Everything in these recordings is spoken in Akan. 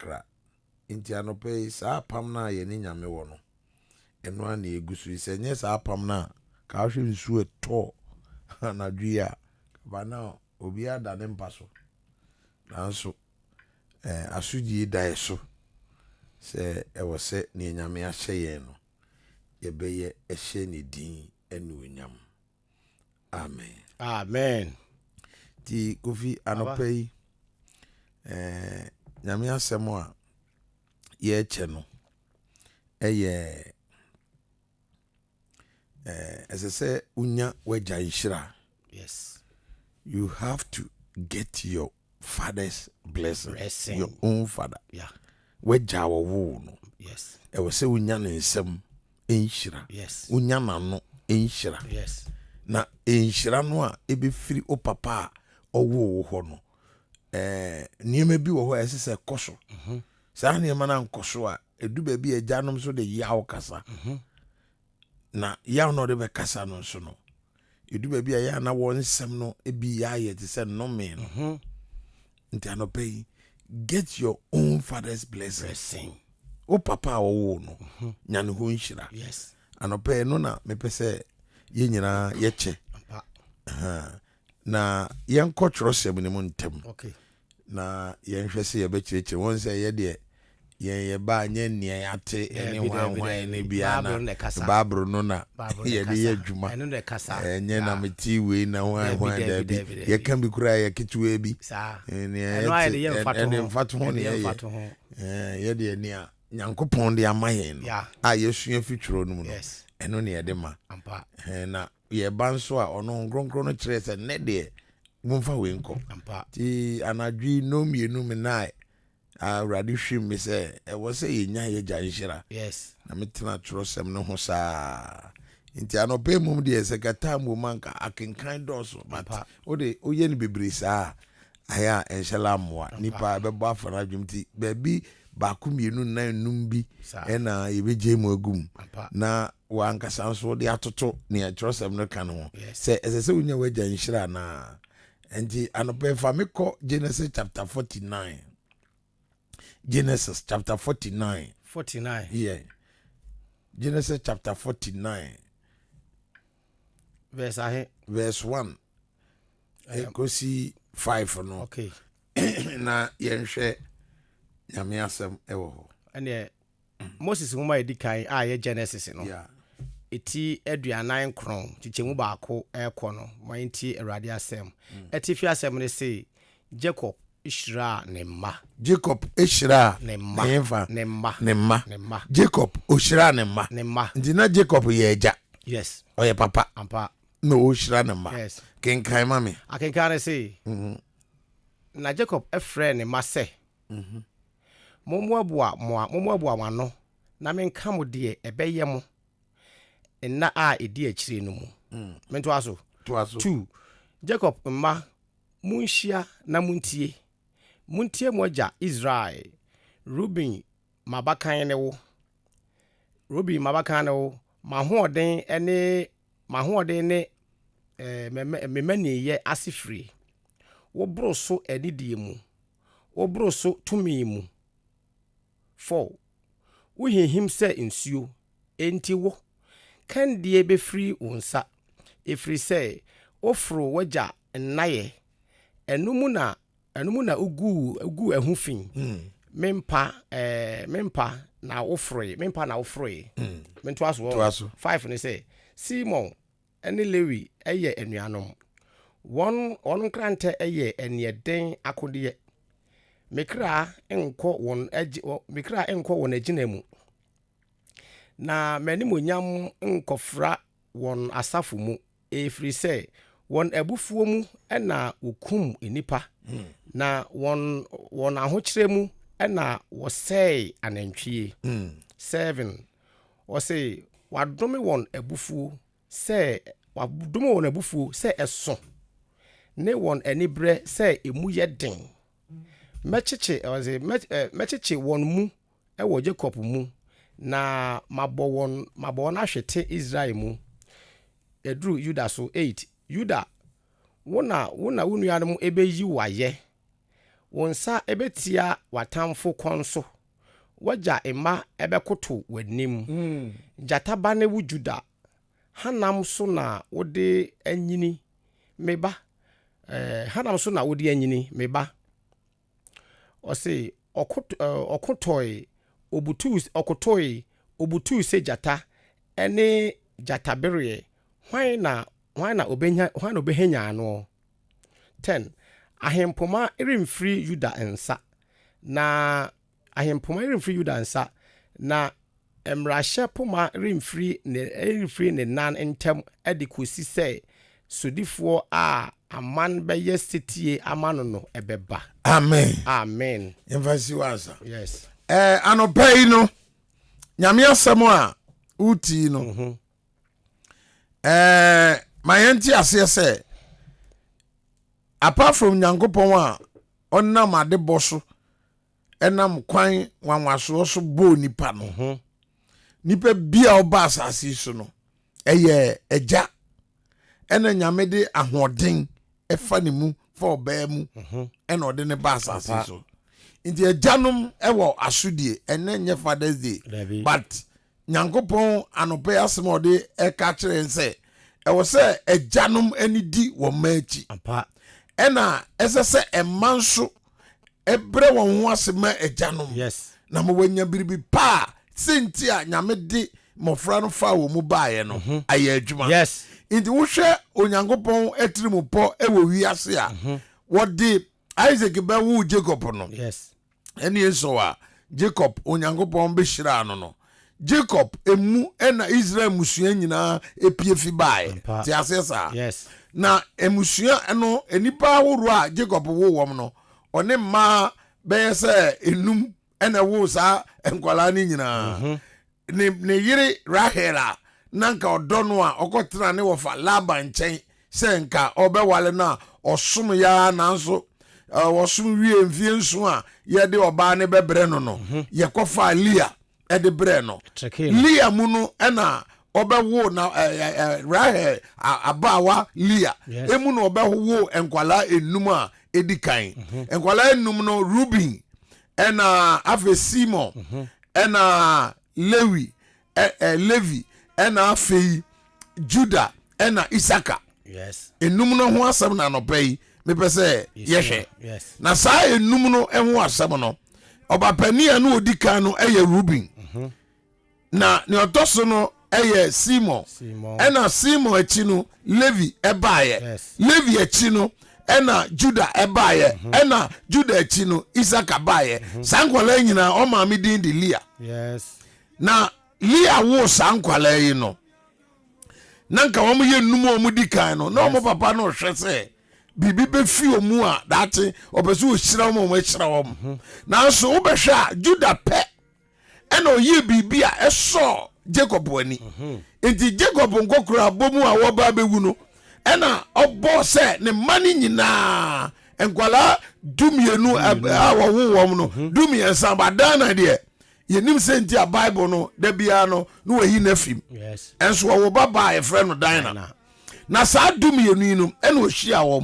kakra inti anope sa apam na ye ni nyame wo no eno ana egusu ise nye sa apam na ka hwe nsu eto na dua ba na obi ada ne mpaso nanso asudie da eso se ewo se ni nyame ahye ye no ye beye ehye ni din enu nyam. Amen. Amen. Ti Kofi anope nyame asem a ye eche no eye say unya weja inshira. Yes. You have to get your father's blessing. Your own father. Yeah. Weja wo no. Yes. Say unya no nsem inshira. Yes. Unya no inshira. Yes. Na inshira no a ebe firi o papa owo ho no. Niema bi wo ho esese koso. Sa niema na nkoso a edu ba bi ejanom so de yawo kasa. Na yaw no de be kasa no so no. Edu ba bi ya na won nsem no ebi ya ye te se no me no. Nti anope get your own father's blessing. O papa wo no. Nyane ho nshira. Yes. Anope no na me pese ye nyina ye che. Na yen kotro sem ni mu ntem. Okay. Na yen hwese ye be kirikiri won se ye de ye ba nye nne ate ene wanwan ene bia na babro no na ye de ye dwuma eno de kasa enye na meti we na wanwan da bi ye kan bi kura ye ketewa bi eno aye de ye mfato ho ne ye de ni a nyankopon de amaye no a yesua fitwiro no mu no eno ne ye de ma ampa na ye banso a ono nkronkron no kire se ne de mumfa we nko ampa ti anadwi no mienu me na already hwim me say was say nya ye janshira. Yes. Na metena trosem no ho saa. Nti anope mum de sekata mu manka akenkan doso but ode oye ni bebre saa aya enhela moa nipa bebo afara dwumti baby baako mienu nan num bi ena yebeje mu agum na wankasa so de atoto ne trosem no kan ho say esese unya we janshira na nti anope fa me ko Genesis chapter 49. Genesis chapter 49. 49. Yeah. Genesis chapter 49. Verse 1. Kosi 5 no. Okay. Na yenhwe nyame asem ewo ho. Ene Moses nwoma edikan a ye Genesis no. Yeah. Eti aduanan kron chichemu baako ekọ no. Moyenti Awurade asem. Etifi asem ne say Jacob Ishra nemma. Jacob Ishra nemma. Jacob Oshra nemma. Ndina Jacob ye eja. Yes. Oye papa. Ampa. No Oshra nemma. Yes. Kenkai mami. Akenkan say. Na Jacob efre nemma se. Momoabua wano. Na menka mo de ebeye mo. Enna a edi akire no mu. Mento aso. 2. Jacob mma munhia na muntie. Muntie moja Israel. Ruben mabakan ne wo. Mahoden ne memani ye asifri. Wo broso edidie mu. Wo broso tumi mu. 4. Wo hihim se nsuo enti wo kan die be free unsa. Efri se ofro waja nnaye. Enumu na ugu ehufin. Mempa na ofroe. Mento aso 5 ne say Simon ene Lewi eye enuanom. Won krante eye enieden akode. Mekra enko won aginamu. Na manimonyam nkofra won asafo mu efri say won abufuo mu ena okum enipa na won ahokyere mu ena wosei anantwie 7 wose wadome won abufuo say eso ne won anibre say emu yeden mecheche won mu ewo Jacob mu na mabo won ahwete Israel mu edru Judah so 8 Judah wona wunuanom ebeyi waye wonsa ebetia watamfo konso waja ema ebekoto wanim jataba ne wujuda hanam so na wode anyini meba hanam so na wode anyini meba ose okotoi obutu se jata ene jatabere hwan na obehenya ano 10 ahempoma remfri yuda ensa na ahempoma remfri yuda ensa na emrahye poma remfri ne nan entem edikosi se sodifo a aman beye setie amano no ebeba. Amen. Emphasize wasa. Yes. Anopai no nyame asem a uti no mayenti ase se apart from nyankopon a onnam ade boso enam kwan wanwaso so bo nipa no nipa bia oba asase so no eye eja ena nyame de ahoden efa ne mu for oba mu ena ode ne ba asase so inti ejanum ewo asudie ene nye Father's Day but nyankopon anope asem ode eka kire nse ewo se ejanum eni di wo machi ena esese emanso ebre won ho asema ejanum yes na mo wanya biribi pa sentia nyame de mofra no fa wo mu baaye no aye adwuma yes inti wo hwe onyankopon etirimu po ewo wiase a wo de Isaac be wo Jacob no yes eni eso a Jacob onyankopon be hira no Jacob emu ena Israel musua nyina epie fi baaye ti asesa yes na emusua eno enipa woro a Jacob wo wom no one ma be se enum ena wo sa enkwala ni nyina ne yiri Rahela nanka odono a okotra ne wofa Laban nchen se nka obewale na osom ya nanso wosom wie mfie nso a ye de oba ne bebre no no ye kofa Lia e de bre no Lia mu no ena obewo na Rahel abawa Lia emu no obewo enkwala enum a edikan enkwala enum no Ruben ena afe Simon ena Levi ena afe Judah ena Isaka yes enum no ho asem na no pai me pese yehwe na sa enum no ho asem no obapania no odikan no eye Ruben na ne otoso no eye Simon ena Simon achi no Levi ebaye Levi achi no ena Judah ebaye ena Judah achi no Isaka baye sankwala nyina o ma me din de Lia yes na Lia wo sankwala yi no nanka wo ye numu o mu dikan no na o papa no hwe se bibi be fi o mu a date obeso o hira mo hira wo na so wo be hwa Judah pe ena o ye bibi a eso Jacob wani enti Jacob nkokura bomu a wo ba bewu no ena obo se ne mani nyina enkwala dumienu a wo wo no dumiensa badana de yenim senti a Bible no da bia no no wahi na fim yes enso wo baba e frɛ no Dina na saa dumienu no ena o hia wo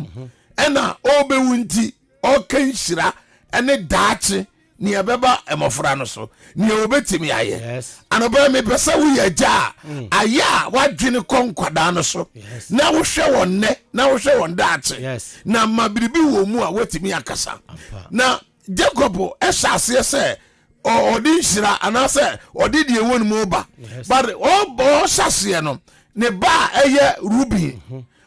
ena obewu nti o kan hira ene daache ni ebeba emofra no so ni obetimi aye yes anoba me pesa wo ya ja aya wadwene konkwada no so na wo hwe wonne na wo hwe won daache yes na mabiribi wo mu a watimi akasa na Jacob esase se odi hira anase odi de won mu ba but o sase no ne ba eye Ruben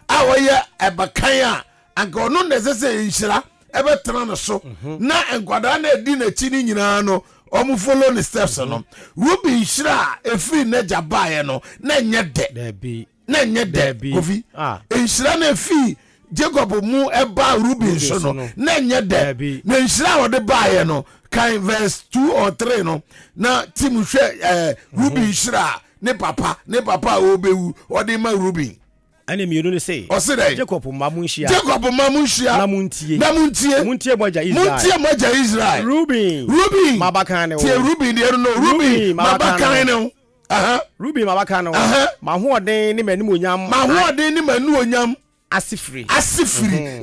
a wo ye ebakan a anka ono nesese hira ebe tena no so na enkwada na edi na chi ni nyina no omu follow the steps no Ruben hira efi na jabaye no na nye de kofi hira na efi Jacob mu eba Ruben so no na nye de na hira wo de baye no kan verse 2 or 3 no na tim hwe Ruben hira ne papa obewu ode ma Ruben ane mienu ne say Jacob mamunhia na muntie moja Israel Ruben mabakan ne Ruben de no Ruben mabakan ne Ruben mabakan ne ma ho oden ni manu onyam asifiri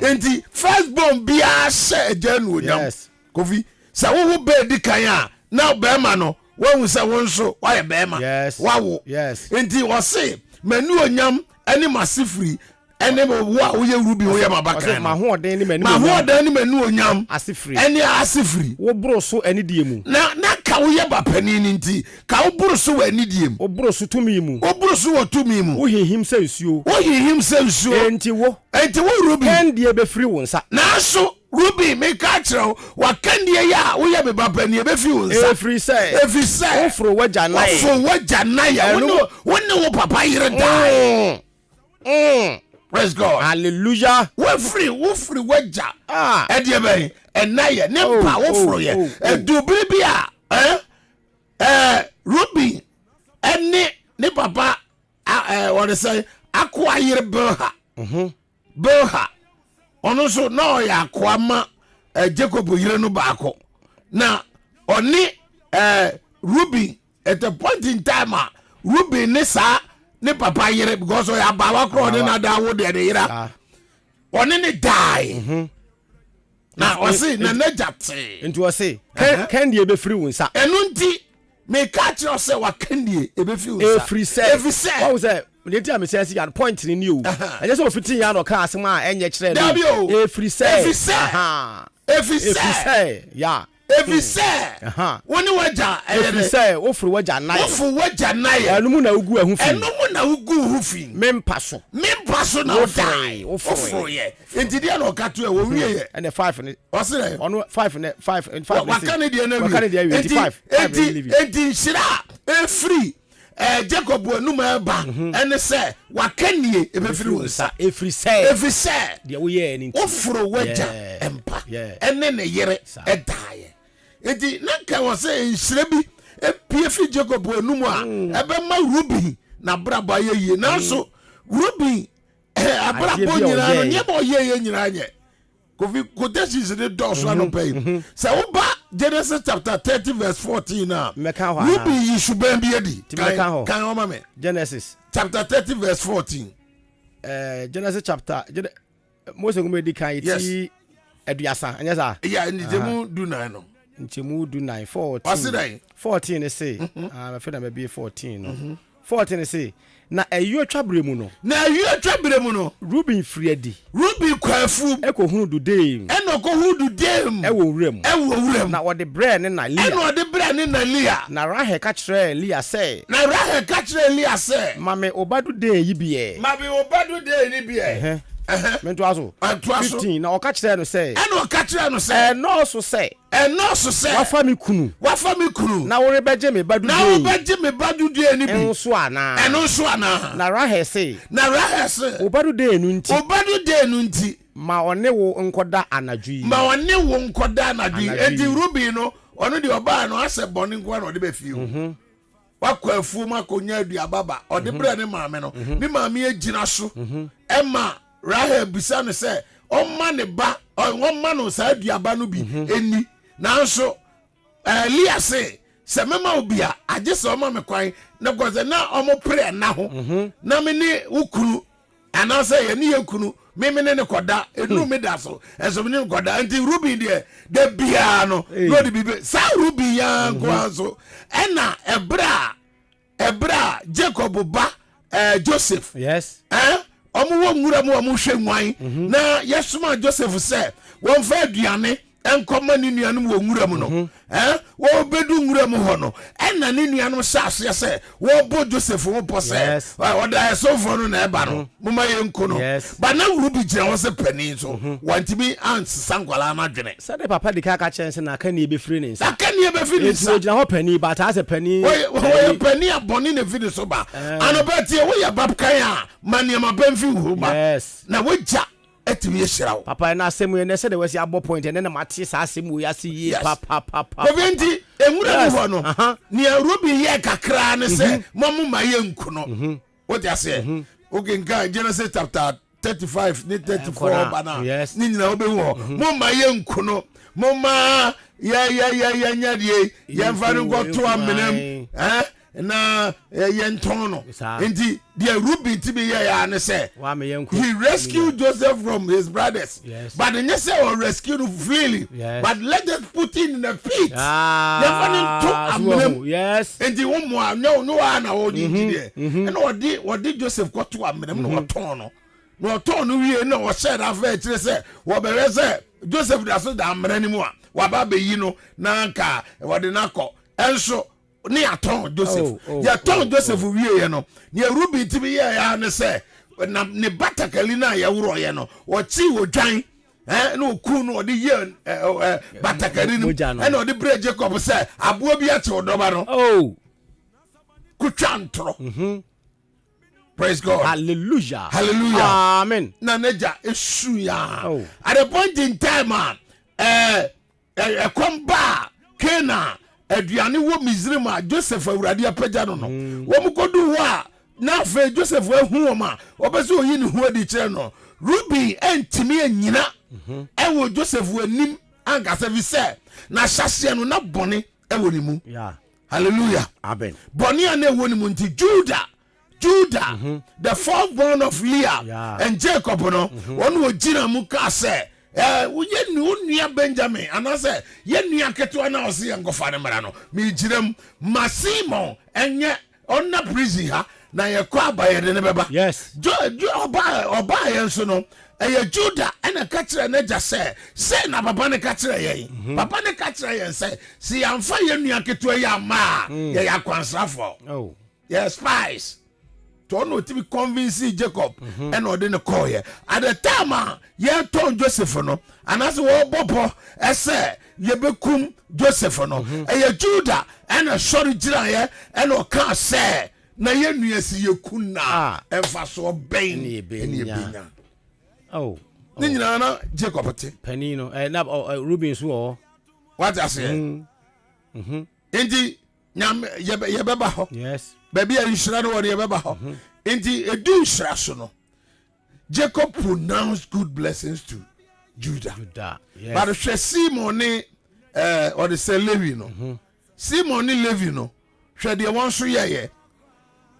enti first born bia hye agya no onyam kofi sa wo be di kan a na be ma no wo se wo nso wa ye be ma wawo enti wo se manu onyam ene masifiri ene wo a wo ye rubi wo ye mabakan ma ho oden ni manu onyam asifiri ene asifiri wo bro so ene die mu na ka wo ye bapani ni nti ka wo bro so wa ene die mu wo bro so tumi mu wo hihim se nsuo enti wo rubi kendie be free wo nsa na so rubi me ka kire wa kendie ya wo ye be bapani e be fi wo nsa every say wo fro waja na ya wo ne wo papa yire die praise God. Hallelujah. We free waja. Edie ben enaye ne pa wo fro ye. Edu bibia Ruby ene ne papa what they say akwa yire Belha. Belha. Ono so no ya akwa ma Jacob yire no baako. Na oni Ruby at a point in time Ruby ne sa ne papa yere because o ya bawa kro ne na da wo de yira oni ne die na o se na jate nti o se kandi e be free wo nsa enu nti me ka kire o se wa kandi e be free wo nsa every say what was that le ti am say ya point ni o enye so fitin ya no ka asema enye kire no every say yeah Every say, when you waja, every say, offer waja na ya, no mu na ugu ehufin, and no mu na ugu hufin, mempaso na die, offer ye. Inti dia no katu e wo wie ye. And the 5 and what's it? On 5 and 5 and 5. What can dia na? 85. Enti shira e free. Jacob numa ba ene say wakanie e be free wonsa every say dia wo ye ni ofro waja empa ene ne yere e dae enti na ka wo say nsire bi e pie fi Jacob numu a e be ma Ruby na braba ye na so Ruby abrabo nyina no nye bo ye nyina nye kofi is the dos one pay say oba Genesis chapter 30 verse 14 now Ruby you should be edi kan o ma me Genesis chapter 30 verse 14 Genesis chapter Moses go me di kan ti aduasa anya sa yeah njemu do 9 no njemu do 9 14 what's it 14 say I feel na be 14 no 14 say na eyo twabre mu no Ruby friedi Ruby kwafu eko hunu du dem enoko hunu du dem ewo wurem na wo de bre ne na Leah na Rahel ka kire Leah say mame obadu de yi biye ni biye mento aso 15 na oka kire no say no so say wafa mi kunu na wo rebeje me badu de ni bi enso ana na Rahel say obadu de nu nti ma one wo nkoda anadwi enti Ruby no ono de oba no ase boni nko na ode be fie wakwa afuo makonya aduababa ode bre ne maame no ni maame agina so ema Rahel bisa no say omma ne ba omma no sa aduaba no bi eni nanso Leah say se mema obia age se omma me kwan na goze na omo pre na ho na me ni ukuru ana say ye ni yakunu me ne koda enu me da so enso me ne koda anti Ruby de bia no no de bibe sa Ruby ya nko ena ebra Jacob ba Joseph yes omo wo nwura mu omo hwe nwan na yesuma Joseph say won fa aduane enkoma ni nuanum wo nwura mu no wo bedu nwura mu ho no ena ni nuanum saase say wo bo Joseph wo pose oda so for no na eba no muma ye nko no ba na Ruby gina wo se pani so wantimi ans sankwala na dwene say the papa de ka chense na ka ni be free ni sa ka ni be free ni so gina ho pani ba ta se pani wo pani aboni na free so ba anobati wo ya babkan a mania ma banfi wo ba na wo ja etimi yeshirawo papa na asemu ne se de wasi abo point ne na mate sa asemu ya si ye papa bobenti enwura mu ho no ne Ruby ye kakra ne se momu ma ye nku no what you say okay nka Genesis chapter 35 ni 34 bana ni nyina obehu ho mo ma ye nku no mo ma ya nyadie ye mfa no go to amenam na yenton no enti the Ruben tibi ya ne say he rescued Joseph from his brothers but the say or rescue him freely but let us put him in the pit yes enti wo mo no na wo di and what did Joseph got to amnem no ton no ton no wie na wo share that fair kire say wo be say Joseph da so da amra ni mu a wa ba be yi no na nka wo de nakọ enso ni aton Joseph ya ton Joseph wie ye no ni Ruben tibi ya ne say na ne batakali na ya wuro ye no wo chi wo dwan no ku no de ye batakali no e no de bre Jacob say aboa bi ate odoba no kuchantro praise God. Hallelujah. Hallelujah. Amen. Na neja esu ya. At a point in time komba Kena aduane wo Misraim a Joseph awurade apagya no no. Wo mkodu ho a na fe Joseph ahu wo ma. Obeso oyi ne ho adi kire no. Ruben entimi anyina. Ewo Joseph anim anka se vise na hyase no na bone ewo ni mu. Yeah. Hallelujah. Amen. Bone ane ewo ni mu nti Judah, the fourth born of Leah and Jacob, no, one would Gina Muka say, we knew near Benjamin, and I said, Yen near Ketuana, see and go for the Marano, me Jim Massimo, and yet on the prison, now you're quite by the never. Yes, Joe buy and so no. Judah and a catcher and just say na papa ne catcher papa ne catcher and say see I'm fire near Ketuaya ma ya kwansafo spies to no to be convincing Jacob and or didn't call here at the time ye told Joseph no and as wo bobo say ye bekum Joseph no Judah and a sorry jira here and o can say na ye nua si ye kunna emfa so ben ni ebenya ni nyina na Jacob te panino na Ruben so what I say enti nyam ye beba ho yes baby are you no worry about inti edu shira so no Jacob pronounced good blessings to Judah yes. But the Simon or the say Levi no Simon Levi no hwe de won so ye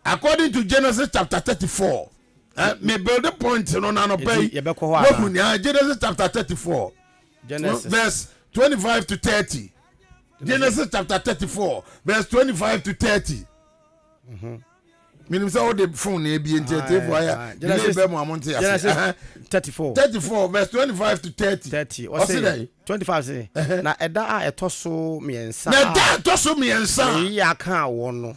according to Genesis chapter 34 me build a point no na no pay Genesis chapter 34 Genesis verse 25 to 30 Genesis chapter 34 verse 25 to 30 Meaning all the phone be in Genesis 34 verse 25 to 30 what's it 25 say na eda a etoso miensa na da etoso miensa eyi aka won no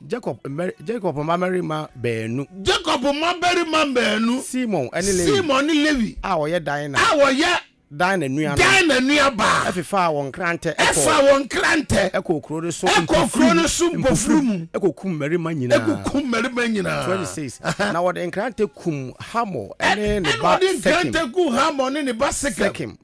Jacob mamari ma beenu Simon ni Levi a wo ye dan na dan nua ba efa won krante ekokro ne so bofrum ekokum marima nyina 26 na wo de krante kum Hamo ene ne ba Sekem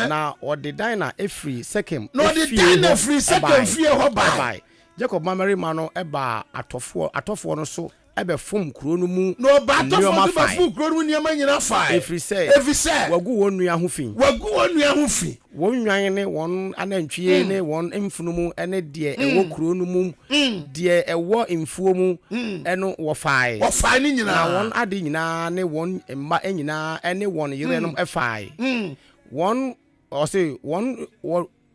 na wo de dan na efri Sekem no de dan na efri Sekem fie ho ba Jacob marima no eba atofo no so ebe fom kuro no mu no ba to fom kuro no mu niam nyina fa every say wagu won nua ho fi won nwan ne won anantwie ne won mfunumu ene de ewo kuro no mu de ewo mfuo mu eno wo fai ni nyina na won ade nyina ne won mma nyina ene won yere no efai won o say won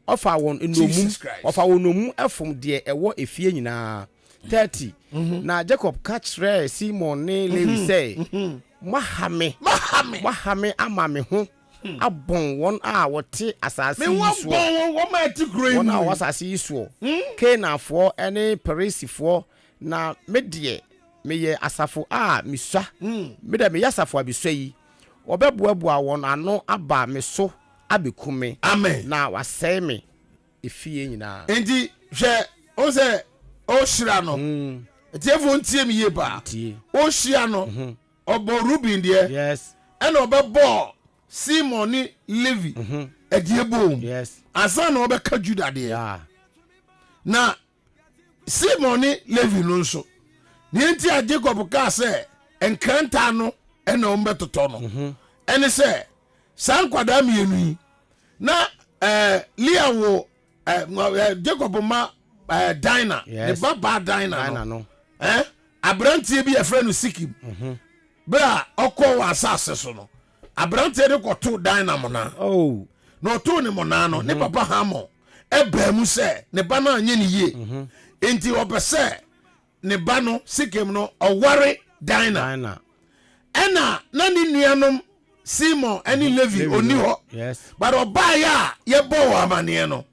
ofa won enomu ofa wonomu efom de ewo efie nyina 30 na Jacob catch rare Simon ne Levi say mahame ama me ho abon won a wote asase me won ma ti green won a wasase iso Kenafo ene Perisifo na medie meye asafo a miswa me da me yasafo abiswa yi obeboaboa won ano aba me so abekume amen na wasɛ me efie nyina enti hwɛ o se o shira no tiefo ntie me ye ba o shia no obo Ruben de yes ena obebo Simon ni Levi ediebo yes asa na obeka Judah de na Simon ni Levi no nso ni enti a Jacob ka se enkranta no ena ombetoto no ene se sankwada mienu na Leah wo Jacob ma diner ne baba diner no abrantie bi yɛfrɛ no Sikim bra ɔkɔ wɔ asase so no abrantie de kɔto diner mo na na ɔto ne mo na no ne papa hamo ɛbaa mu sɛ ne ba no anyɛ ne yie enti ɔpɛ sɛ ne ba no Sikim no ɔware diner ɛna na ne nuanom Simon ɛne Levi oni hɔ but ɔbaa yɛ a yɛbɔ wɔ amaneɛ no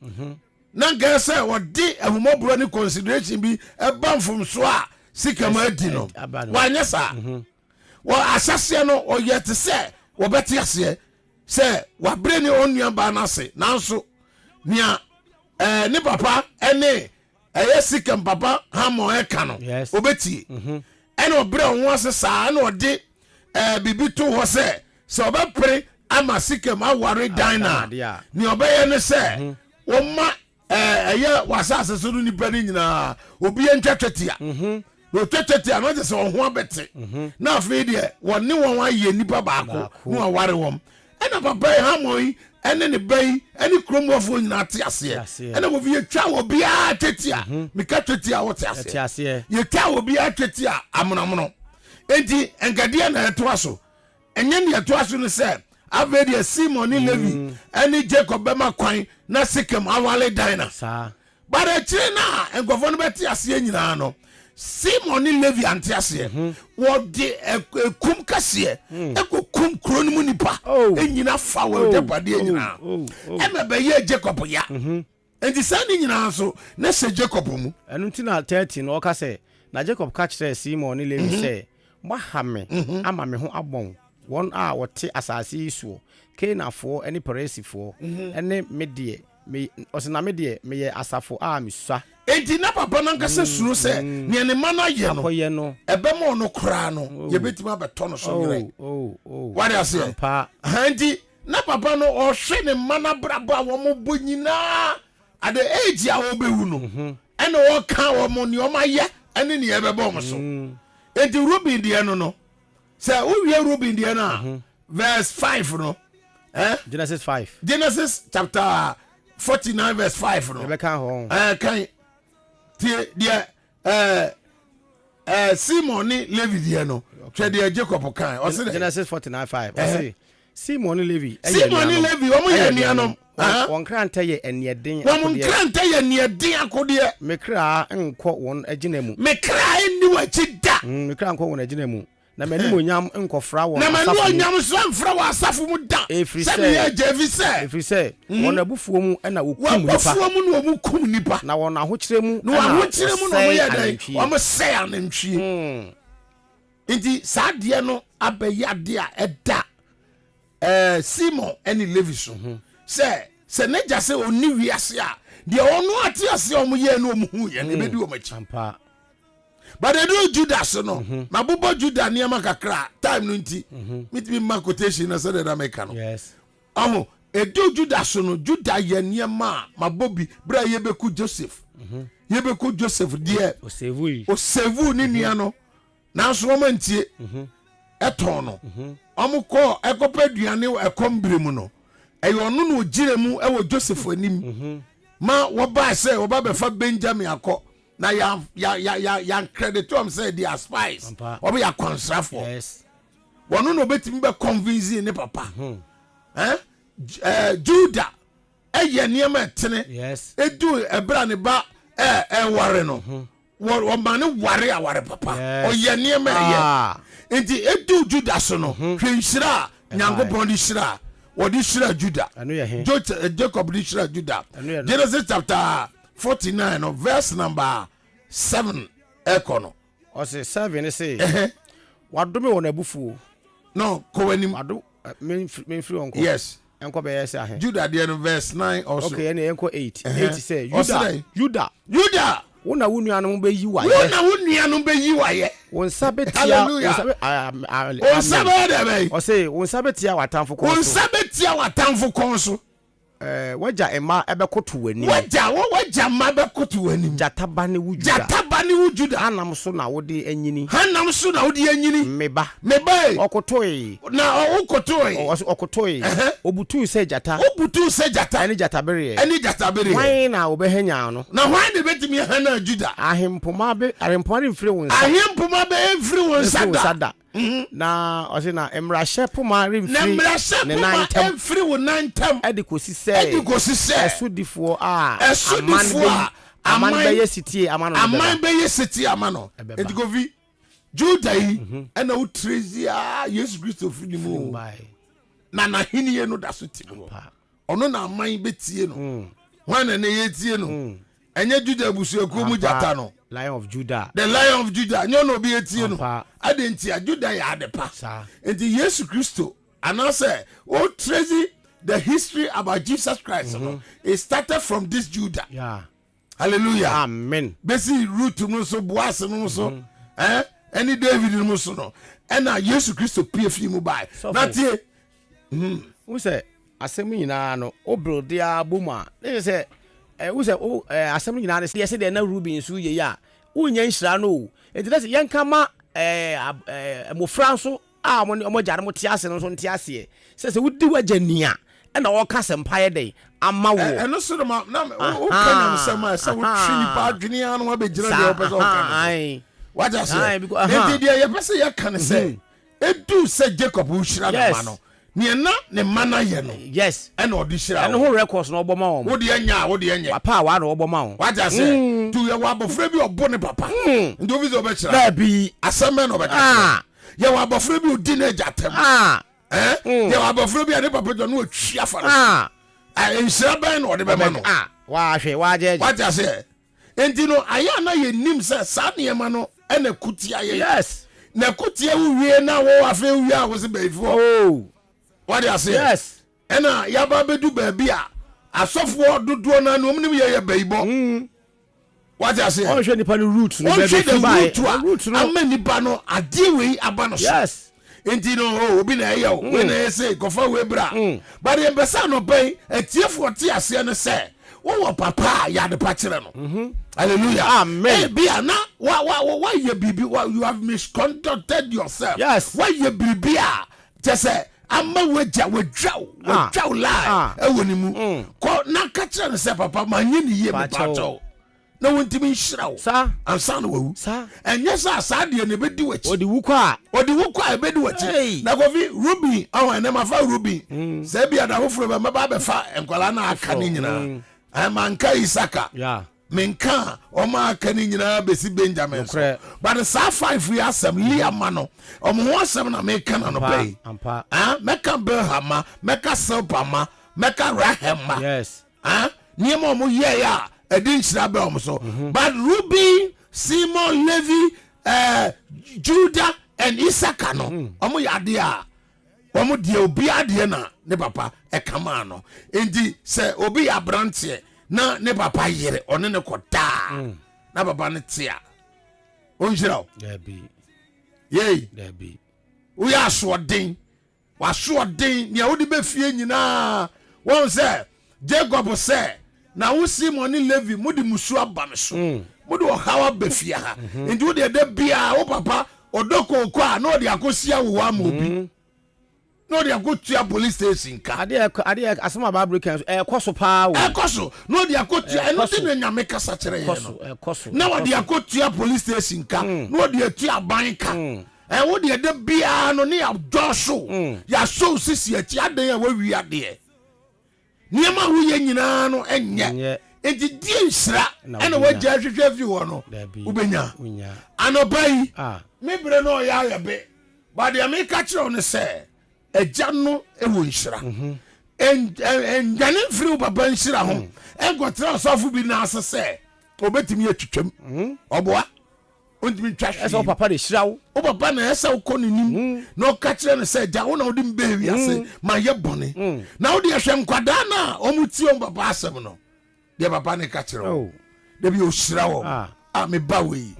na nka sɛ wɔde ahumɔborɔ ne consideration bi ɛba mfomso a Sikim adi no wanyɛ saa wɔ ahyɛseɛ no ɔyɛ te sɛ wɔbɛte aseɛ sɛ wabrɛ ne ɔnnua baa no ase nanso nea ne papa ɛne ɛyɛ Sikim papa Hamon ɛka no obɛtie ɛna ɔbrɛ ɔho ase saa ɛna ɔde biribi to hɔ sɛ ɔbɛpere ama Sikim aware diner nea ɔbɛyɛ ne sɛ wɔma ɛyɛ wasase so no nipa no nyinaa obi ntwatwatia na otwatwatia no sɛ ɔho abɛte na afei deɛ wɔne wɔn ayɛ nipa baako na ɔware wɔm ɛna papa yi Hamon yi ɛne ne ba yi ɛne kuromɔfoɔ nyinaa te aseɛ ɛna wɔfi yɛtwa wɔ biara twatia meka twatia a wɔte aseɛ yɛtwa wɔ biara twatia amonamono enti nkadeɛ na ɛtoa so ɛnyɛ ne ɛtoa so no sɛ afei deɛ Simon ne Levi ɛne Jacob bɛma kwan na Sikim awale diner but akyire na nkɔfoɔ no bɛte aseɛ nyinaa no Simon ne Levi ante aseɛ wɔde ekum kaseɛ ekokum kuro no mu nipa enyina fa wɔ depadeɛ nyinaa ɛmɛ bɛyɛ Jacob ya enti saa ne nyinaa so na sɛ Jacob mu ɛno nti na 30 no ɔka sɛ na Jacob ka kyerɛ Simon ne Levi sɛ mahame ama me ho abɔn wɔn a wɔte asase yi soɔ Kenafoɔ ne Peresifoɔ ne me deɛ ɔsɛ na me deɛ meyɛ asafo a mesua enti na papa no nkasa suro sɛ nea ne ma no ayɛ no ɛbɛma ɔno koraa no yɛbɛtumi abɛtɔ no so werɛ wade aseɛ enti na papa no ɔhwɛ ne ma no abrabɔ a wɔmobɔ nyinaa ade age a wɔbɛwu no ɛne wɔka wɔ mo nea ɔmayɛ ɛne nea ɛbɛbɔ mo so enti Ruben deɛ no sɛ wowie Ruben deɛ no a verse 5 no Genesis chapter 49 verse 5 no kan tie deɛ Simon ne Levi deɛ no hwɛ deɛ Jacob kan ɔse Genesis 49:5 ɔse Simon ne Levi wɔn yɛ nuanom wɔn kranta yɛ aniɛden akodeɛ mekra nkɔ wɔn agyina mu mekra ni wakyi da mekra nkɔ wɔn agyina mu na mani onyam nkɔfra wɔn na mani onyam so mfra wɔ asafo mu da efiri sɛ wɔn abufuo mu ɛna wɔn kum nipa na wɔn ahokyerɛ mu na wɔn yɛ dɛ wɔn sɛ anantwie nti saa deɛ no abɛyɛ adeɛ a ɛda Simon ɛne Levi so sɛ ne gya sɛ onni wiase a deɛ ɔno ate ase a wɔn yɛ no wɔn hu yɛ ne bɛdi wɔn akyi but they do Judas no mabubo Judas niama kakra time no nti mitimi ma quotation na said that make no yes edo Judas no Judas ye niama mabobi bra yebeku Joseph die osevu ni nia no na so mo ntie eton no omukọ ekopa duane ekombire mu no eyo no no ogire mu e wo Joseph anim ma wo ba say wo ba be fa Benjamin akọ na ya credit to am say they are spies obi ya konsrafo yes wono no betimi be convince ne papa Judah eye niam etene yes edu ebra ne ba ware no wo ma ne ware papa oye niam eye enti edu Judah so no hwenhyira nyankopon di hyira wodi hyira Judah Jacob di hyira Judah Genesis chapter 49 no verse number 7 ekono ose 7 say wadome won abufuo no kowanim ado menfiri onko yes enko be yes ahe Judah there no verse 9 also okay and enko 8 say Judah wona wunuanu be yi waye won sabetia won sabetia o say won sabetia watamfo konso wagya ema ebekoto wani wagya ma bekoto wani jataba ne ni wo Juda Hanam so na wode anyini hanam so na wode anyini meba okotoe na okotoe obutu se jata ani jata bere wan na obehanya no na wan de betimi hana Juda ahempoma mfiri won sada na o se na emrahye poma remfiri ne nantem free wo nantem edikosi se esudifo aman beye city amano edikovi Juda yi ena wo trezia Yesu Kristo free mu na hiniye no da so timo ono na aman betie no wan na ye tie no enye Juda busuaku mu jata no Lion of Judah nyo no be etie no adentia Juda ya adepa enti Yesu Kristo anase o tracy the history about Jesus Christ it started from this Judah. Hallelujah. Amen. Besi root no so Boaz no so any David no so no and na Yesu Kristo pf mu by na tie who say asem nyina no obro dia boma they say who say asem nyina no say dey na Ruben so ye ya unya nhira no enti say yenka ma mo franso mo jare mo tiase no so ntiase say wudi wagania and all Casampire day. I'm my and so the man, no, some tree anu abejira the person. What I say? Because you person you can say. It do say Jacob ushira the mano. Ni na ne mana ye no. Yes. And odishira. And who records no oboma o. Wo de anya. Papa wa no oboma o. What I say? To your abofra bi obone papa. Ndo bi zo obechira. Na bi aseme no obechira. Ye wa abofra bi odi na jatem. Ye wa abofra bi ade papa jo no atwia fa. Ensira ban no de be ma no. Wa hwe wa je. What I say? Enti no aya na ye nim se sa ne ma no ena kutia ye. Yes. Na kutia wo wie na wo afa wie a wo se beifo. Oh. What I say? Yes. Ena ya ba bedu baabi a asofo dodo na no omnim ye baibo. What I say? On hwe nipa no roots no be roots no. Amma nipa no ade we aba no. Yes. Enti no obi na eyo we na say kofa we bra. But e besa no pen atiefo te ase no say wo papa ya de pa kire no. Hallelujah. Amen. Be na why you bibi you have misconducted yourself. Yes. Why you bibi a just say amma waja lie e woni mu ko na ka kire no say papa manye ni ye me pato na wontimi nhira wo sa ansa na wawu sa enye sa de ne bedi wachi odi wukwa e bedi wachi na kofi Ruby awon na mafa Ruby se bia da hofro be maba be fa enkwala na aka ni nyina amanka Isaka menka o ma aka ni nyina besi Benjamin so but sa 5 we asem Liam no o mo asem na meka na no pay meka Belhama meka Silpama meka Rahema yes niemo mo ye ya edin shirabel so but Ruben, Simon, Levi, Judah and Issachar no omo yade a omo de obi ade na ne papa e kama no enti se obi abrante na ne papa yere one ne koda na papa ne tia onjira Debi we are so den ne wodi be fie nyina won se Jacob se na wo Simon ni Levi mudi musu abame so mudi o hawa befia ha enti wo de bia wo papa odoko ko a no de akosia wo wa ma obi no de akotua police station ka ade asema ba breakers koso pa wo koso no de akotua eno te na nyame kasa kire ye no koso na wo de akotua police station ka no de atua ban ka wo de bia no ne ya doso ya so sisi achi adan ya wa wi ade niema hu ye nyina no enye enti die nsira ena wagya hwehwe fi wo no ubenya anobai me bre no ya yabe ba de me ka kire no se agya no ewo nsira en gane firi baba nsira ho engotra sofo bi na asese obetimi atwitwam oboa ontimi twahwe eso papa de hirawo o papa na esa ukonim na o ka kire no se ja wo na odi mbewi ase ma ye bone na odi ehwe nkwada na o muti o papa asem no de papa ne ka kire o de bi o hirawo me ba we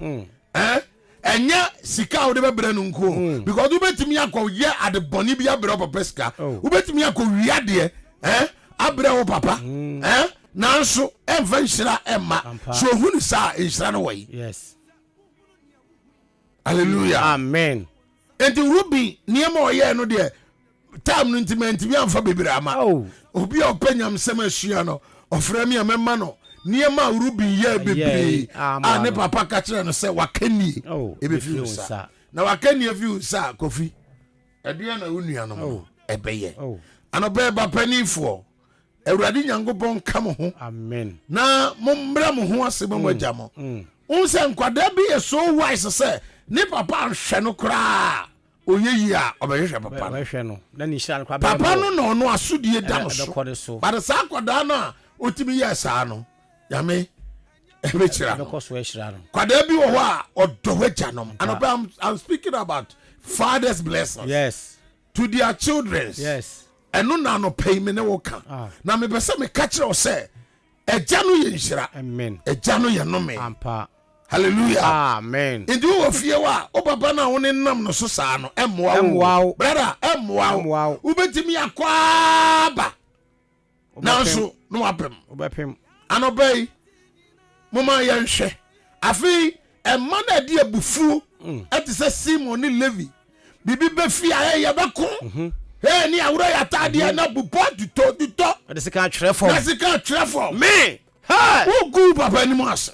enya sika o de bebre no nko because u betimi akọ ye ade bone bi abre papa sika u betimi akọ wiade abre o papa nanso enfa nhira emma so hunu sa nhira no wai yes hallelujah amen enti Ruby niema oye no de time no intimate bi amfa bebere ama obi opanyam sem asua no ofra mi amema no niema Ruby ye bebere a ne papa ka kire no se wakani ebe fi sa na wakani fi sa kofi edua na unua no ebeye anobe ba panifo Awurade Nyankopɔn ka mo ho amen na mommra mo ho ase mo agya mo unse nkwada bi ye so wise say ne papa hwe no kra oyeyi a obehwe papa no hwe no na ni hira no kwa papa no no no asodie da no so but sa kwada no a otimi ye sa no yame ebe kira no ko so hira no kwada bi wo ho a odo wagya no and I'm speaking about father's blessings yes to their children yes eno na no pay me ne wo ka na me be se me ka kire wo se eja no ye nhira amen eja no ye no me ampa hallelujah amen ndi wo fie wa o baba na wo ne nam no so saa no emwa brother emwa wo betimi akwa ba na so no wapem anobai mama ye nhwe afi emma na de abufu etise Simon ni Levi bibi be fie a ye beko ni awura ya tade na bupo tuto de se kan trefo me hey wo gu papa ni mo ase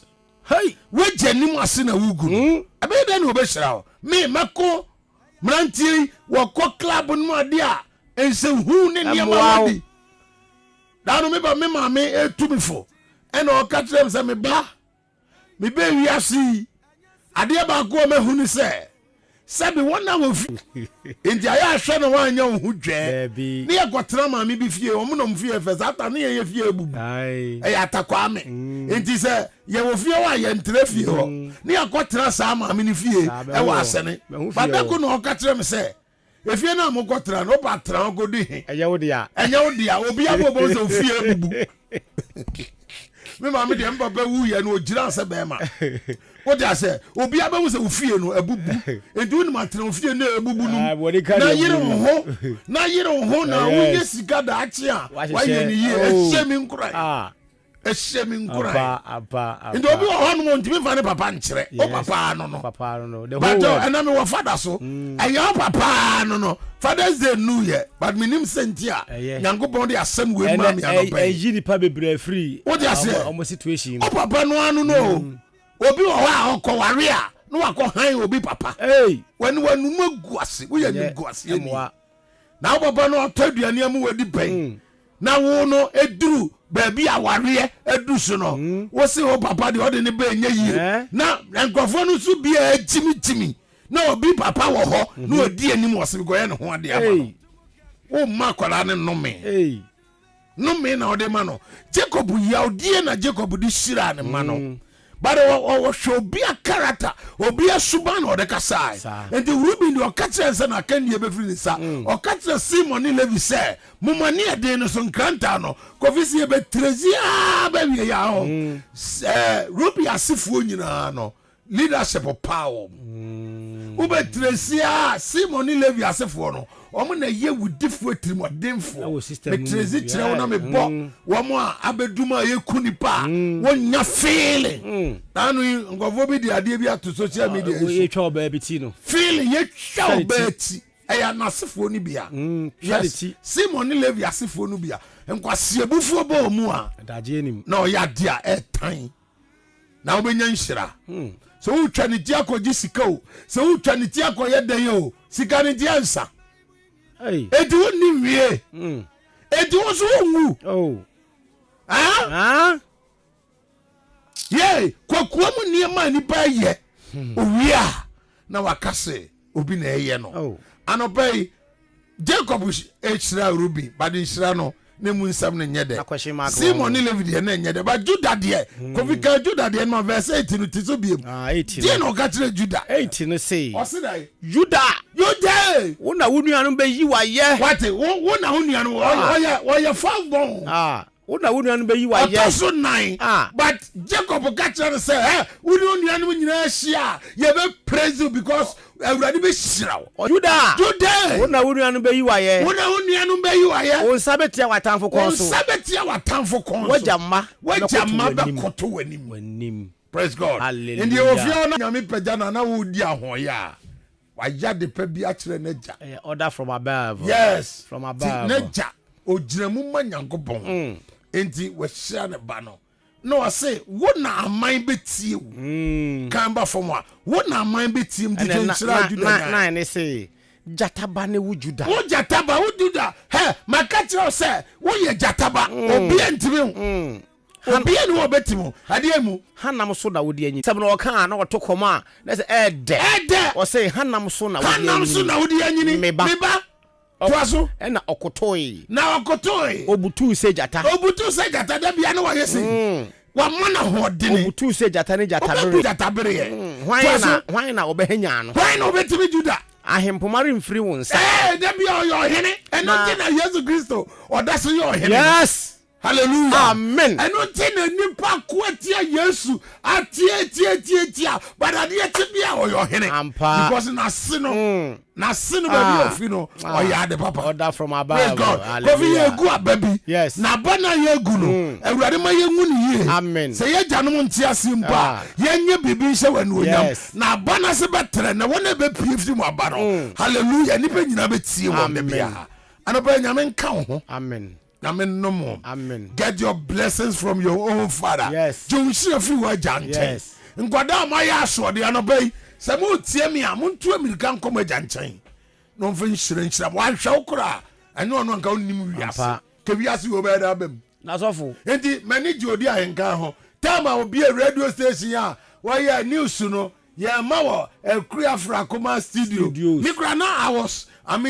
hey we jeni mo ase na wugu abe de no be hira me mako mrantie wo ko club no ade a ense hu ne ne ma wadi dano me ba me ma me etumifo ena o ka trem se me ba me be wiase ade ba ko me hu ni se sabi wona wo fi enti aya hwe no wanya wo hu dwe ne ye gotra ma me bi fie o mo no mfie fes ata ne ye fie ebubu e ya takwa me enti se ye wo fie wa ye ntre fie ho ne ye gotra sa ma me ni fie e wa asene badako no ka kire me se e fie na mo gotra no ba tra go di enya wo dia obi abo so fie ebubu me ma me de mbaba wu ye no ogira se be ma what I say obi aba wo se ofie no abubu endu ni matre ofie no abubu no na yire ho na wonye sika da achi a wa ye ni ye ehye mi nkura aba endu obi wo ho no ntimi fa ne papa nkire o papa no but and me wo father so ayo papa no Father's Day new year but minim sentia Nyankopon de asem we ma me anopa yi ni pa bebre free what I say o situation o papa no anu no obi wo ha okoware a no wakọ han obi papa wanu maguase wo ya ni guase ni na wo baba no otaduane am wadi pen na wo no eduru ba bi aware edusu no wo se wo papa de ode ne ba nya yie na nkofo no su bia timi na obi papa wo ho na odi anim wo se go ye ne ho ade ama wo makwara ne nome na ode ma no Jacob ya odie na Jacob di shira ne ma no but o show be a character o be a suban or the kasai and the Ruby no catch and na kan ye be free sa o catch Simon ni Levi say mo mani ade no so nkranta no kofisi be trezia be wi ya ho Ruby asifu nyina no leadership power u be trezia Simon ni Levi asifu no omo na ye wudifu etirimodemfo me trezi kire wona me bo womo a abeduma ye kunipa wonya feeling tanu ngofo bi di ade bi ato social media ye twa oba bi ti no feeling ye twa oba ti eya nasefo ni bia yes Simon ni Levi asefo no bia enkwase abufu oba omu a daje enim na o ya dia etan na obenya nhira so utwa ni ti akoji sika o so utwa ni ti akoye dan o sika ni ti ansa edi woni wie edi wo so wu ye kwakuwa mu niema ni ba ye owia na wakase obi na eye no anopai Jacob echira Ruby badi echira no ne mu nsam ne nyede Simon ni Levi de na nyede ba Judah de ko fi ka Judah de no verse 18 no tiso biem 18 de no ka kire Judah 18 no say o se dai Judah wona wunuanu be yi wa ye what wona wunuanu wo ye five born wona wunuanu be yi wa ye so 9 but Jacob ka kire say wunuanu nyina hia ye be praise you because Awurade be shiraw Judah wona wunuanu be yi wa ye o sabetia watamfo kon so wajamma be koto wanim Praise God. Hallelujah. In the ofio na nyame pagya na wo di ahoya. Waya de pa bi akire neja. Order from above. Yes. From above. Neja ogyinamu ma Nyankopɔn. Enti we share ne ba no. No, I say, what na aman betie wo. Kan ba from wa. What na aman betie m di nchira Juda. Na ne say jataba ne wo Juda. Wo jataba wo Juda. He, maka tiro say, wo ye jataba. Obi entimi. Obi enu obetimu. Ade emu. Hanam so na wo di anyi. Sebno oka na woto koma. Na say ede. O say hanam so na wo di anyi. Hanam so na wo di anyi ni. Meba. Twaso na okotoi. Na okotoi. Obutu se jata. Obutu se jata da bia na wa yesi. Wa mana hodene. Obutu se jata ne jata bere. Obutu jata bere. Hwan na obehanya no. Hwan na obetimi Juda. Ahempomare mfiri wo nsa. Da bia yo hene. Eno ti na Yesu Kristo. Oda so yo hene. Yes. Hallelujah. Amen. Eno ti na nipa kwatia Yesu atie but ade ti bia o yo hene. Because na sino. Na sin baby of you know or ya the papa order from above. Praise God. Kofi ye gu ababi. Yes. Na bana ye gu no. Ewurade ma ye hu ni ye. Amen. Se ye janom nti asimpa. Ye nye bibi hye wanu onyam. Na bana se betre na wona be pie mu aba no. Hallelujah. Nipa nyina be tie wo de bia. Anopa nyame nka ho. Amen. Amen no more. Amen. Get your blessings from your own father. Yes. Jonshire fi wa jante. Yes. Nkwada ma ya so de anopa sɛ mo tie me a mo ntu amerika nkɔm agya nkyɛn no mfa nhyira wa hwɛ wo kora ɛne ɔno anka wonim wiase ka wiase wo bɛɛ da bam na sɔfo enti mani gye odi ahenka ho tama obi a radio station a wɔyɛ news no yɛma wɔ Akuri Afra Kuma studio me kora na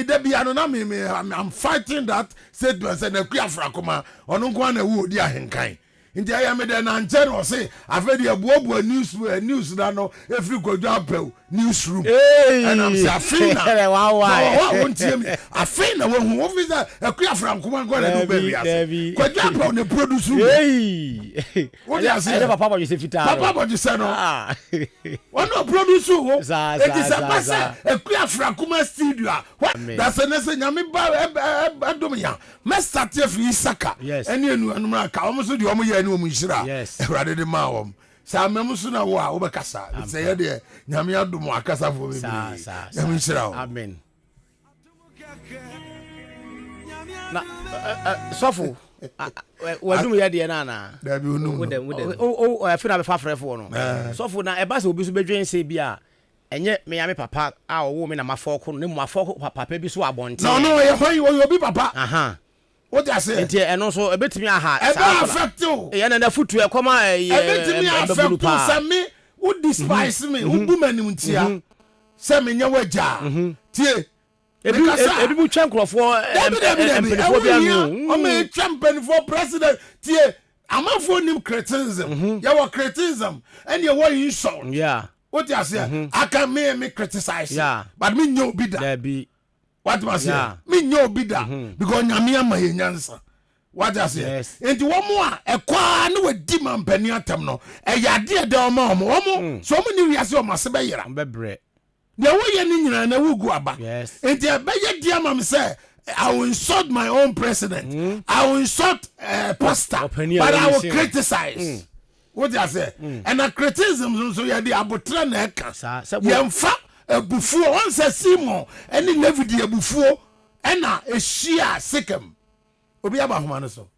da bia no na I'm fighting that statement sɛ na Akuri Afra Kuma ɔno nko na wo odi ahenkan nti ayi me de na nche no say afedi abuobu news na no every kojo apel newsroom and I'm say afina wow wontie me afina wo hu officer Akuri Afra Kuma go na do baby as kojo apel ne produce what you say papa boy say fita papa boy say no one no produce wo it is a pass Akuri Afra Kuma studio that's a nese nyame ba adom ya me start fi Isaka ene enu anum aka omo de omo ye ene omo nhira ewrade de ma wom sa amem so na wo a wo be kasa say ye de nyame adom akasa fo be nyame nhira wo amen na sofo wadum ye de na da bi onum o afina be fa frefo no sofo na e ba se obi so bedwen se bi a enye me ya me papa a wo me na mafoko ne mafoko papa bi so abonte no ye hwan obi papa aha what you say enti eno so ebetimi aha sa affect you ye na futu e koma ebetimi affect you say me who despise me who bu manim ntia say me nya waja tie ebi bu twa nkrofo empelifo bia no o me champion for president tie amafo nim criticism ya wa criticism and you want insult yeah what you say I can me criticize but me no be that be what was say me no be that because nyame ama ye nyansa what you say enti wo mo a ekwa na wadi mampani atam no e yade de o ma o so mo ni wiase o ma se be yera bebre de wo ye ni nyina na wo gu aba enti e be ye dia mam say I will insult my own president I will insult pastor but I will criticize what you say and a criticism so you dey abotre na eka yemfa ebufuo on say Simon any Levi dey ebufuo ena ehia Sikem obi abahoma no so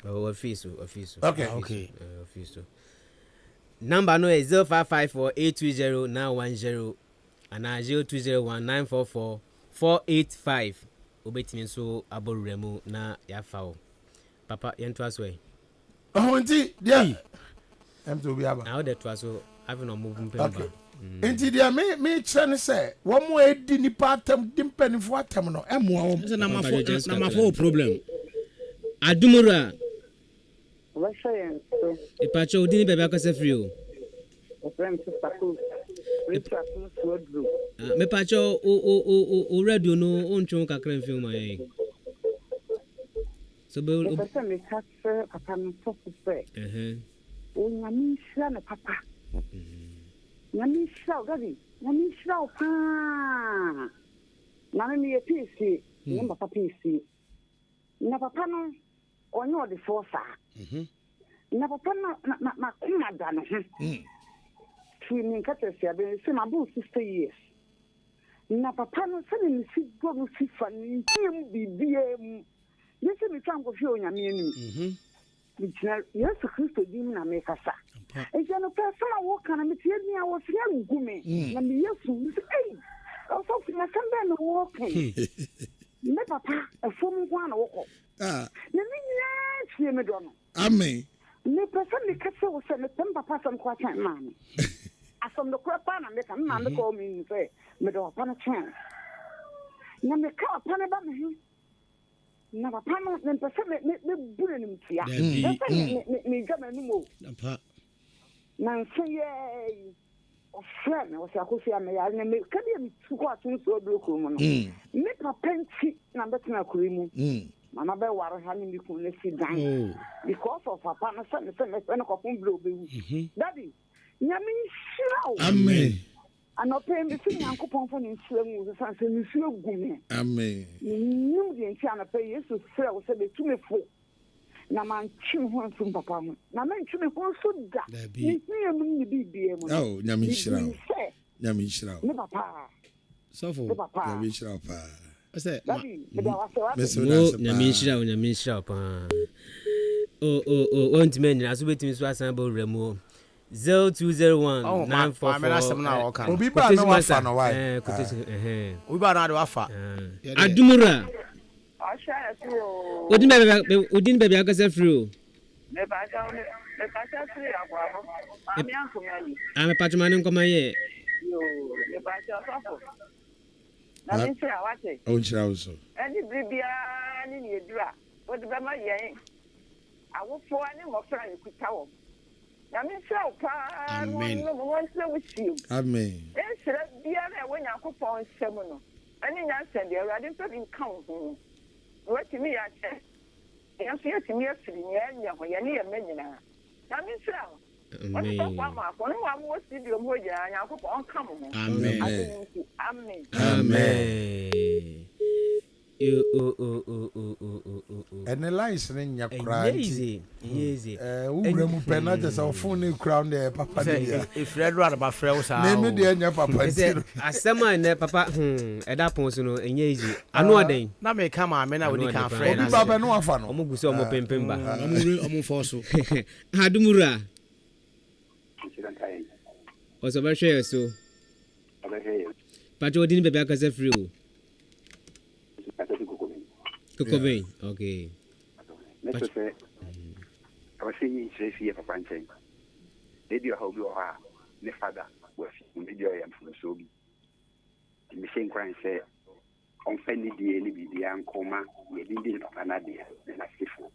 office okay office number no is 0554820910 and 0201944485 obetimi so aboruremu na yafawo papa yentu aswe nti dia to be aba now that was so having no move pemba nti dia me chene say wo mo edi nipa atam dimpanifo atam no emoa wo na mafo problem adumura Russia ipacho udini bebe akase free o me pacho o radio no oncho kakra mfim ma so be o person me kase papa no to se o nyame hira na papa nyame hira gadi nyame hira pa na me ye pisi ni papa pisi na papa no onye the force na papa na kuma da no twin kata sia be se ma bu 60 years na papa no se ni si go mu si fa ni tim bibie mu yesi mi twan ko fi onyame ani Yesu Kristo dim na me kasa eje no pesa na wo kana me tie ni a wo fi agume na me Yesu ei o so fi na samba no wo kan me papa efom kwa na wo ko na ni nya tie me do no amen me pesa me kasa wo se me papa sam kwa chan ma me asom do kwa pa na me kan ma me ko mi se me do pa na chan na me ka pa na ba me na papa no me pesa me buru ni mtia me gama ni mo na nse ye o friend o sa ko fi ame ya na me ka bi mi tu ko atun so bloko mu no me papa nti na betina kuri mu mama be ware ha ni mi kun le si dan because of papa no se no ko fun blo be wu daddy nyame shira amen anope me si nyankopon fo ni shira mu so san se ni shira gume amen ni de nti anope yesu shira wo se be tu me fo na man chim ho ntum papa mu na man chim ho so da ni mu ni bibie mu oh nyame shira ni papa sofo nyame shira pa ase nyame shira pa on timen na so betimi so asan ba wuramu 0201 944 obi ba na wafa no why obi ba na de wafa adumura Asha tio. Odin bebe akasa free o. Me ba ka free agwabo. Ami anko yali. Ame patuma ne nkoma ye. Yo, me ba cha sofo. Na mi se awate. O nchira uso. Eni bibia ni ni edura. Odi be ma yen. Awofo ani mo fra ikuta wo. Na mi se opa no mo se wusi. Amen. Ensira bia na we Nyankopon nsem no. Ani nya nsem de awade so bin kan ho. What me ya che ya se me afiri nya ho ya ne ya manyina na mi sra amen kwa ko no wa mo studio mo ya nya ko on kam ho amen amen amen and the lines ne nya kra easy wura mu pe na just of phone crown there papa dia if red rod ba frɛ wo sa me dia nya papa tiro asema ne papa eda pon so no enye easy anu adan na me ka ma me na wodi kan frɛ na obi baba no afa no omo guso omo pempem ba omo fo so adumura oso ba share so pacho odin bebe akasa free o Kokobe, okay. Let's say, I was saying, say, for Franklin. Did you hold your heart? The father was video I am from Sobi. The same crime said, on Fendi, the uncle, we didn't have an idea, and I see for.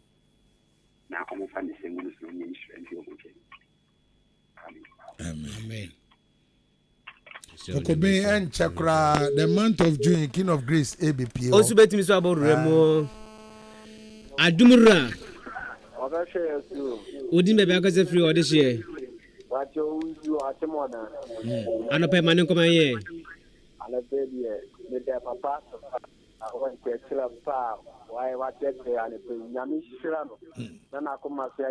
Now, I'm going to find the same one as no ministry and feel okay. Amen. Kokobe and Chakra, the month of June, King of Grace, ABP. Also, betting is about Remo Adumura. Odin bebe akasa free or this year. But you are more than I no pay money come here. I baby with their papa. I want to tell a why what they are and Yami Shirano. Then I come up na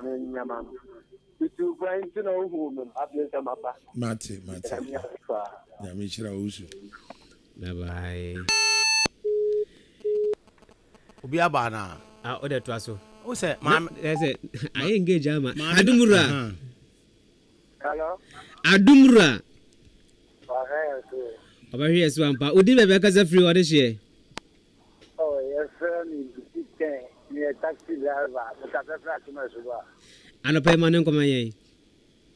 Yaman. You going to know whom I'm papa. Mate. Yamishira usu. Bye bye. obi aba na Order to us. o se ma I engage ama. Adumura. Hello? Adumura. Over here so ampa. Odin bebe akasa free or this year. Oh, yes, sir. Near taxi driver. But I prefer to know. I no pay money come here.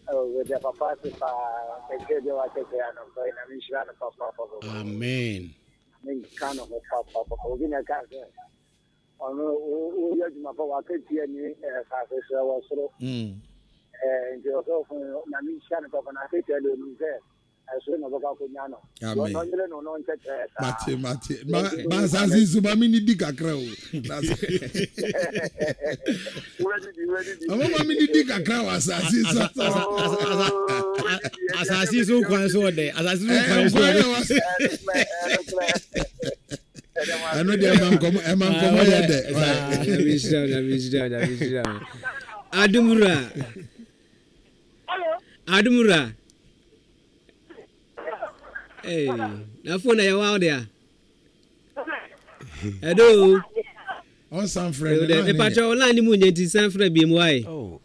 Oh, with the papa, take care of what they are not going to be sure papa. amen Kind of papa. We're going to get on who my papa could see any was and you also Nami Shan Papa, and I think you there. As soon as I go Mate. Masazi Subamini Dikakra. Mini Dikakra was asasi so kwan so de asasi so kwan so I know the man come here there. Adumura. Hey, na phone na yawa there. Hello. On San Fred. The patrol online mu nyenti San Fred bi mu ai. Oh.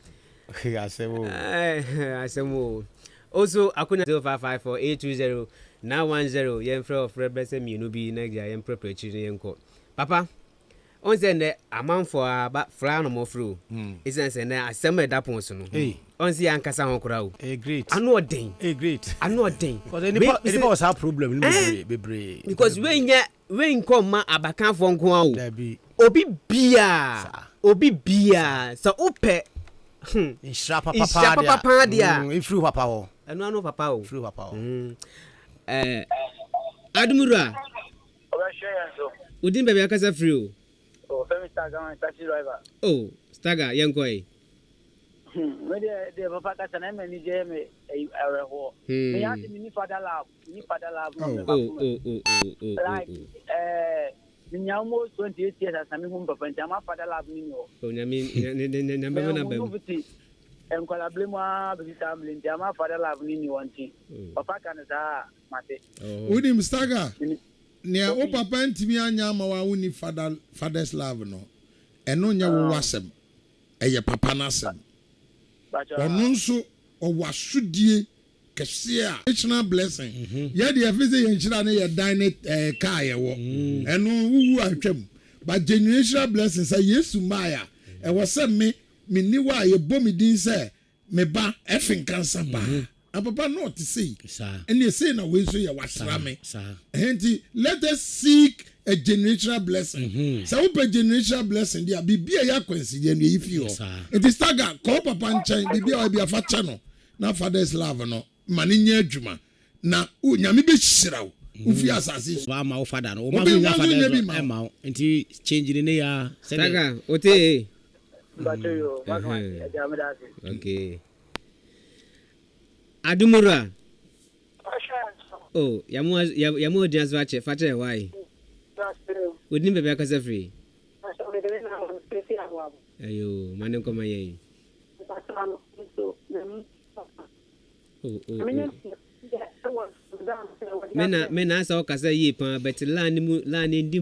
I say wo. I say wo. Also akuna 0554820910 yen frɛ of represent me no bi na gya yen prepare yen ko. Papa, on say na amanfo aba fra no mo fro. Isen say na asɛm da pon so no. On say ankasa ho kora o. Great. Ano odin. Great. Ano odin. Because any boss have problem be. Because when come ma abakanfo nko a o. There be Obi bia so ope Isha papa dia. Ifru papa ho. Eno ano papa o. Ifru papa ho. Adumura. Obasheyanso. Udin bebe akasa free o. Oh, Femi Staga taxi driver. Oh, Staga yenkoi. Me de papa kasa na me ni je me areho. Me ya ti ni father lab. Like ni almost 28 years as me home papa ntia father lab ni o. Oh, nyami namba na bem. En kola blema be family ntia father lab ni wanti. Papa kan sa mate. Udim Staga. Nia o papa ntimi anya ma wa uni father's love no. Eno nya wo wasem. Eye papa na asem. Ono nso o wasudie kese a national blessing. Ye de afese ye nchira na ye dine car ye wo. Eno wuwu atwam. But generational blessing say Yesu maya. E wo se me ni wa ye bomi din say me ba Akyem Nkansah ba. Papa no to say. And you say na we so ye wasra me. Enti let us seek a generational blessing. So we generational blessing dia bibia ya kwansi dia no yifi ho. It is Staga call papa nchan bibia wa bia fa cha no. Na father's love no. Mani nya adwuma. Na nyame be hyira wo. Ufi asase. Wa ma wo father no. O ma nya father no. E ma enti change ni ya. Staga ote. Bacho Okay. Adumura. Oh, yamu janzo ache fate why? Udin bebe akasa free. Ayo, mane koma yeye. Mena sa okasa yi pa but land ndi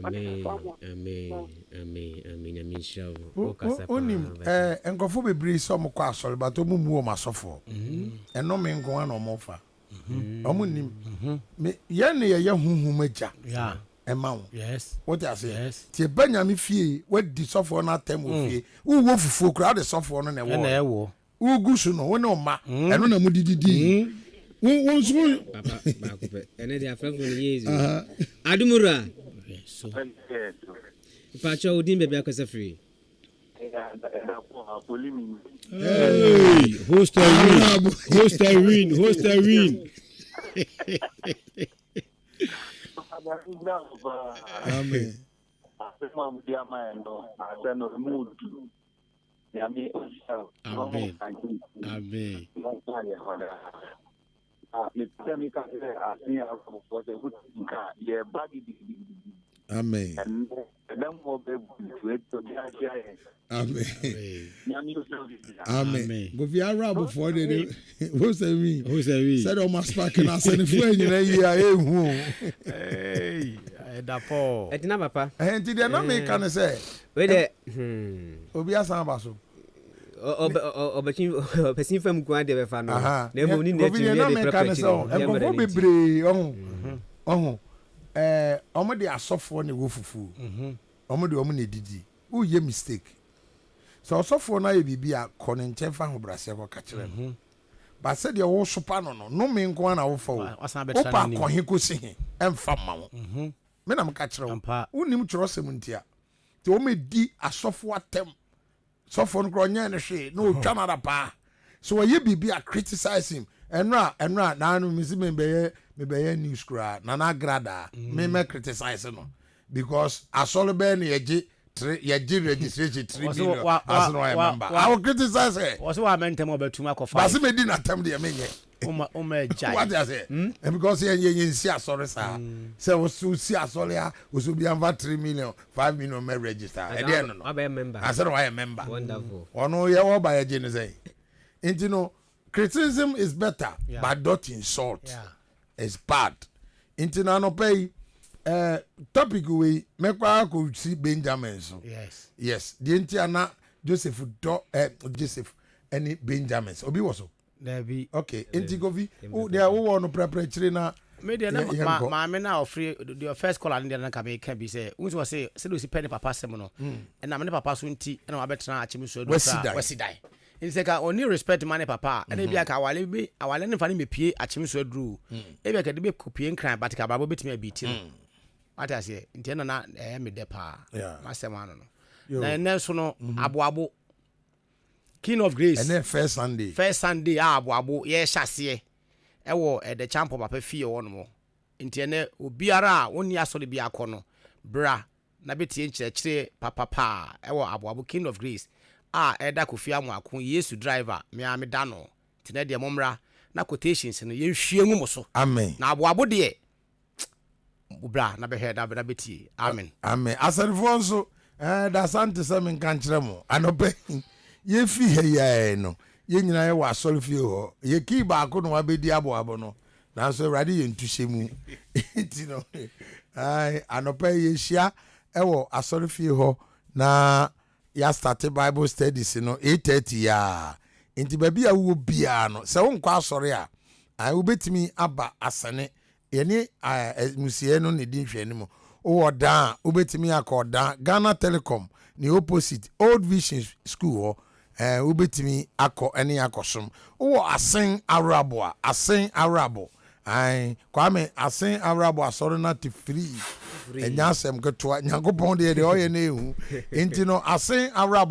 Amen. Onim enkofo bebre so mo kwa asori ba to mu o masofo. Eno me nko ana omofa. Omunim. Me ye ne ye huhum agya. Yeah. Ema wo. Yes. What you say? Yes. Tie banyame fie, what di sofo na tem wo fie. Wo fufu kura de sofo no na wo. Na ewo. Ugu so no, wo ne oma. Eno na mudididi. Won so papa ba ko pe. Ene dia afra ko ni yezu. Adumura. So. Pacho udin bebe akasa free. Hey, host a win. Amen. Amen. Amen. Go via rabo for the who's a we said on my spark and I said if you hey da po etina papa and did na me can say we de obi asan ba so person fam kwa de be fa no na mo ni na ti de prepare and go be bre omo de asofo ne wo fufu omo de omo ne didi wo ye mistake so asofo na ye bibia konenche fa ho brase ko ka kire no ba se de wo sopa no me nko na wo fa wo opa ko he ko si he emfa ma wo me na me ka kire wo unim chorosem ntia te o me di asofo atem sofo no nya ne hwe no twa na da pa so ye bibia criticize him enra na no misi me be ye news kra na grada me criticize no because asɔre bɛɛ ne yɛgye registration 3 million as no I member. I will criticize her. Was what I meant to about 2 mark of 5. But me didn't attempt the menye. What I say? And because you see asɔre sa. So was to see asɔre was to be over 3 million, 5 million may register. And then I be a member. I said I am member. Wonderful. Or no you all by a genese. And you know criticism is better, but not insult. Yeah. It's bad. Into no pay topic we make ko see Benjamin so. Yes. The Indiana Joseph Joseph any Benjamins. Obi was so. There be okay. Intigovi there who want to prepare na media na ma me na ofre the first call and then can be say we was say do si penny papa sem no and na me papa so nti na wa betena Akyem so do wesi die in say ka only respect money papa and e bia ka awale ne fa ne mepie Akyem so aduru e bia ka de be kopie nkran but ka babo betimi abiti no what I say nti na me de pa ma sem ano no na ne so no aboabo King of Grace and then first Sunday aboabo ye hyase ewo the champion papa fie wo no mo nti ne obiara woni asole bia kono bra na betie nkyerɛkyerɛ papa ewo aboabo King of Grace eda Kofi Amuako Yesu driver me da no tene de momra na quotations no ye hwie ngu mo so amen na aboabo de bra na be head na betie amen asarifo nso da sante se men kan kyerɛ mo anope ye fi he no ye nyina ye wa asɔre fie ho ye ki ba ko no abedi aboabo no na so awurade ye ntuhye mu nti no anope ye hia ewo asɔre fie ho na ya start Bible studies no 8:30 ya nti ba bia wo bia no se won kwa asɔre a wo betimi aba asane ye ni musie no ne din hwɛ ni mu wo da wo betimi akoda Ghana Telecom ni opposite Old Vision School ho ubetimi akọ eni akosom wo asen arabo kwame asen arabo asọrọ na ti free enya asem keto nyankopon de oye na ehu enti no asen arabo